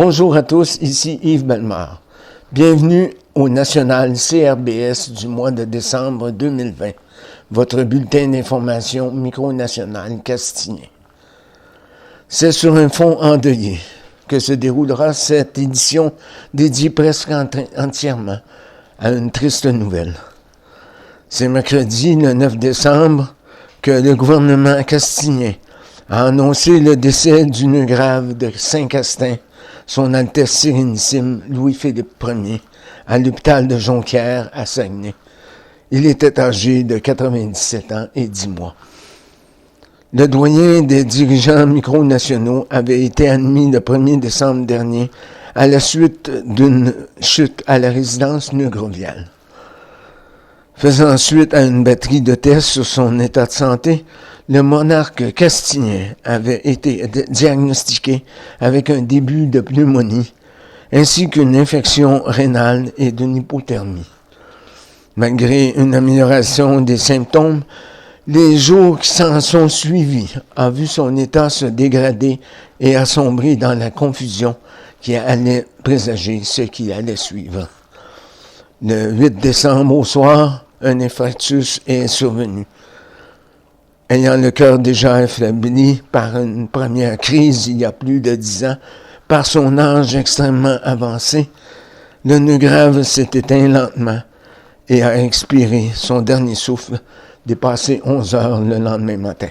Bonjour à tous, ici Yves Bellemare. Bienvenue au National CRBS du mois de décembre 2020, votre bulletin d'information micronational castinien. C'est sur un fond endeuillé que se déroulera cette édition dédiée presque entièrement à une triste nouvelle. C'est mercredi, le 9 décembre, que le gouvernement castinien a annoncé le décès d'une grave de Saint-Castin, Son Altesse Sérénissime Louis-Philippe Ier, à l'hôpital de Jonquière à Saguenay. Il était âgé de 97 ans et 10 mois. Le doyen des dirigeants micronationaux avait été admis le 1er décembre dernier à la suite d'une chute à la résidence Negrovial. Faisant suite à une batterie de tests sur son état de santé, le monarque castinien avait été diagnostiqué avec un début de pneumonie, ainsi qu'une infection rénale et d'une hypothermie. Malgré une amélioration des symptômes, les jours qui s'en sont suivis ont vu son état se dégrader et assombrir dans la confusion qui allait présager ce qui allait suivre. Le 8 décembre au soir, un infarctus est survenu. Ayant le cœur déjà affaibli par une première crise il y a plus de 10 ans, par son âge extrêmement avancé, le nœud grave s'est éteint lentement et a expiré son dernier souffle, dépassé 11 heures le lendemain matin.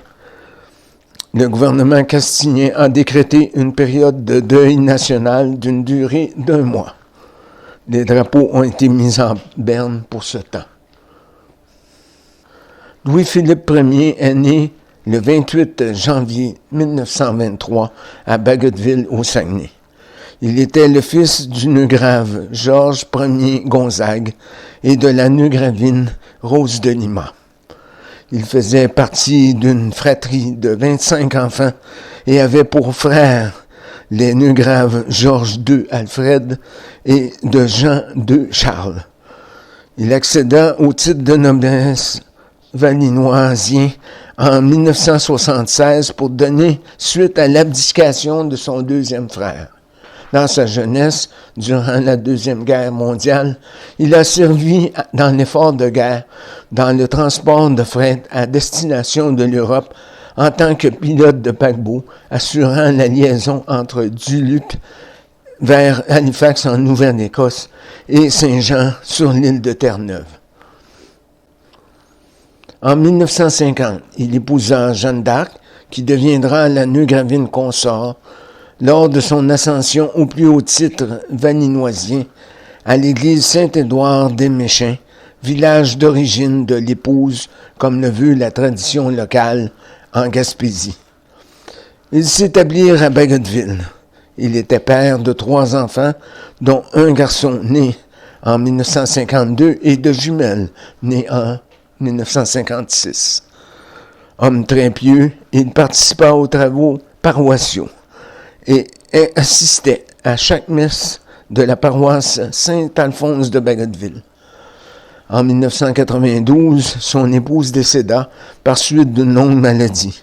Le gouvernement castinien a décrété une période de deuil national d'une durée d'1 mois. Les drapeaux ont été mis en berne pour ce temps. Louis-Philippe Ier est né le 28 janvier 1923 à Bagotville, au Saguenay. Il était le fils du nœud grave Georges Ier Gonzague et de la nœud gravine Rose de Lima. Il faisait partie d'une fratrie de 25 enfants et avait pour frères les nœuds graves Georges II Alfred et de Jean II Charles. Il accéda au titre de noblesse valinoisien en 1976 pour donner suite à l'abdication de son deuxième frère. Dans sa jeunesse, durant la Deuxième Guerre mondiale, il a servi dans l'effort de guerre, dans le transport de fret à destination de l'Europe en tant que pilote de paquebot, assurant la liaison entre Duluth vers Halifax en Nouvelle-Écosse et Saint-Jean sur l'île de Terre-Neuve. En 1950, il épousa Jeanne d'Arc, qui deviendra la nœud gravine consort, lors de son ascension au plus haut titre valinoisien à l'église Saint-Édouard des Méchins, village d'origine de l'épouse, comme le veut la tradition locale en Gaspésie. Ils s'établirent à Bagotville. Il était père de 3 enfants, dont un garçon né en 1952 et 2 jumelles nées en 1956. Homme très pieux, il participa aux travaux paroissiaux et assistait à chaque messe de la paroisse Saint-Alphonse de Bagotville. En 1992, son épouse décéda par suite d'une longue maladie.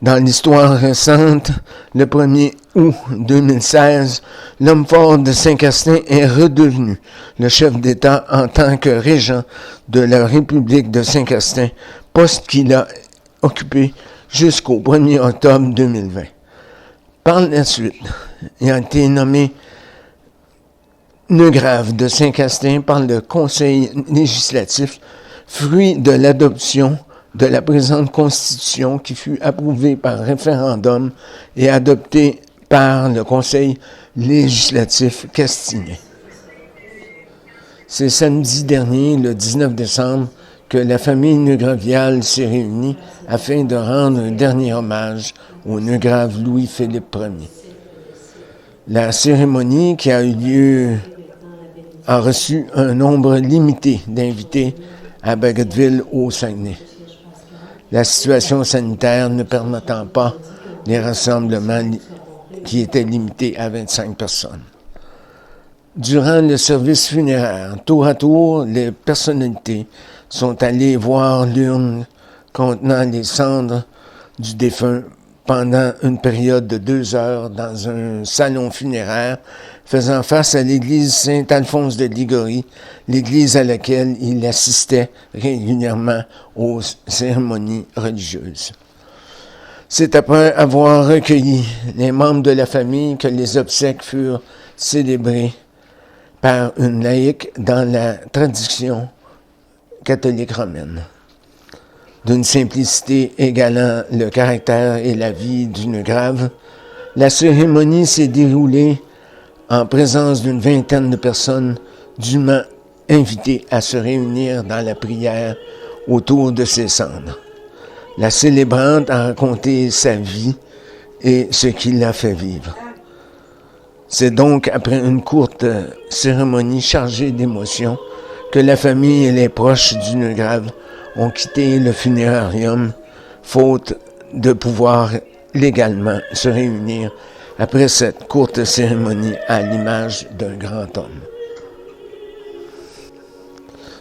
Dans l'histoire récente, le 1er août 2016, l'homme fort de Saint-Castin est redevenu le chef d'État en tant que régent de la République de Saint-Castin, poste qu'il a occupé jusqu'au 1er octobre 2020. Par la suite, il a été nommé nœud grave de Saint-Castin par le Conseil législatif, fruit de l'adoption de la présente Constitution qui fut approuvée par référendum et adoptée par le Conseil législatif castinien. C'est samedi dernier, le 19 décembre, que la famille Negrovial s'est réunie afin de rendre un dernier hommage au nœud grave Louis-Philippe Ier. La cérémonie qui a eu lieu a reçu un nombre limité d'invités à Bagotville au Saguenay. La situation sanitaire ne permettant pas les rassemblements qui étaient limités à 25 personnes. Durant le service funéraire, tour à tour, les personnalités sont allées voir l'urne contenant les cendres du défunt pendant une période de 2 heures dans un salon funéraire faisant face à l'église Saint-Alphonse de Liguori, l'église à laquelle il assistait régulièrement aux cérémonies religieuses. C'est après avoir recueilli les membres de la famille que les obsèques furent célébrées par une laïque dans la tradition catholique romaine. D'une simplicité égalant le caractère et la vie d'une grave, la cérémonie s'est déroulée en présence d'une vingtaine de personnes dûment invitées à se réunir dans la prière autour de ses cendres. La célébrante a raconté sa vie et ce qui l'a fait vivre. C'est donc après une courte cérémonie chargée d'émotions que la famille et les proches d'une grave ont quitté le funérarium, faute de pouvoir légalement se réunir après cette courte cérémonie à l'image d'un grand homme.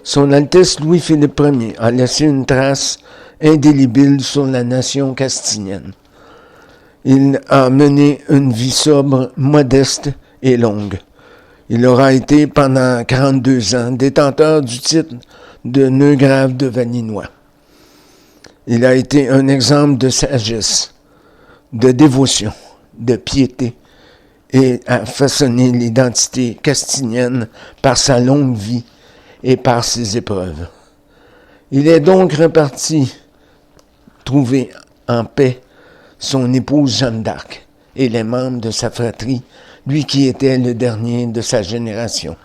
Son Altesse Louis-Philippe Ier a laissé une trace indélébile sur la nation castilienne. Il a mené une vie sobre, modeste et longue. Il aura été pendant 42 ans détenteur du titre de Neugrave de Valinois. Il a été un exemple de sagesse, de dévotion, de piété et a façonné l'identité castilienne par sa longue vie et par ses épreuves. Il est donc reparti trouver en paix son épouse Jeanne d'Arc et les membres de sa fratrie, lui qui était le dernier de sa génération.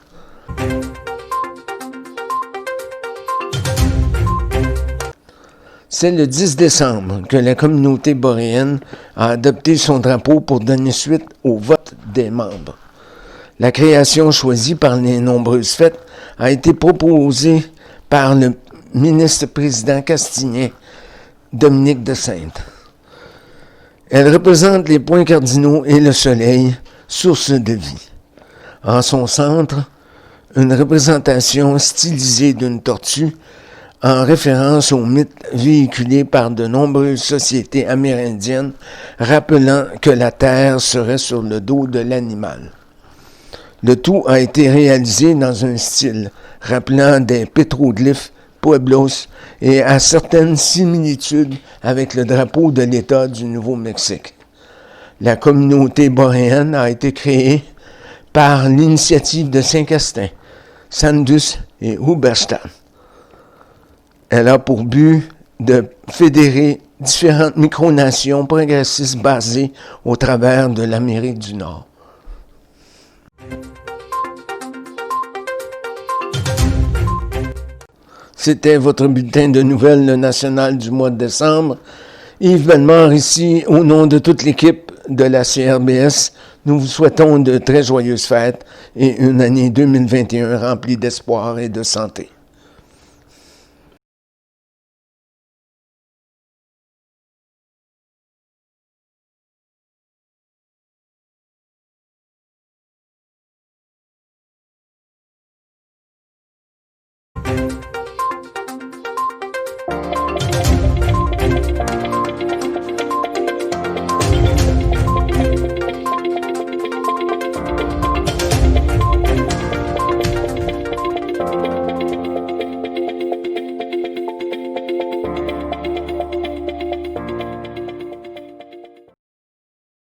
C'est le 10 décembre que la communauté boréenne a adopté son drapeau pour donner suite au vote des membres. La création choisie par les nombreuses fêtes a été proposée par le ministre-président castillan Dominique de Sainte. Elle représente les points cardinaux et le soleil, source de vie. En son centre, une représentation stylisée d'une tortue en référence au mythe véhiculé par de nombreuses sociétés amérindiennes rappelant que la terre serait sur le dos de l'animal. Le tout a été réalisé dans un style rappelant des pétroglyphes pueblos et à certaines similitudes avec le drapeau de l'État du Nouveau-Mexique. La communauté boréenne a été créée par l'initiative de Saint-Castin, Sandus et Huberstadt. Elle a pour but de fédérer différentes micronations progressistes basées au travers de l'Amérique du Nord. C'était votre bulletin de nouvelles national du mois de décembre. Yves Bellemare ici, au nom de toute l'équipe de la CRBS, nous vous souhaitons de très joyeuses fêtes et une année 2021 remplie d'espoir et de santé.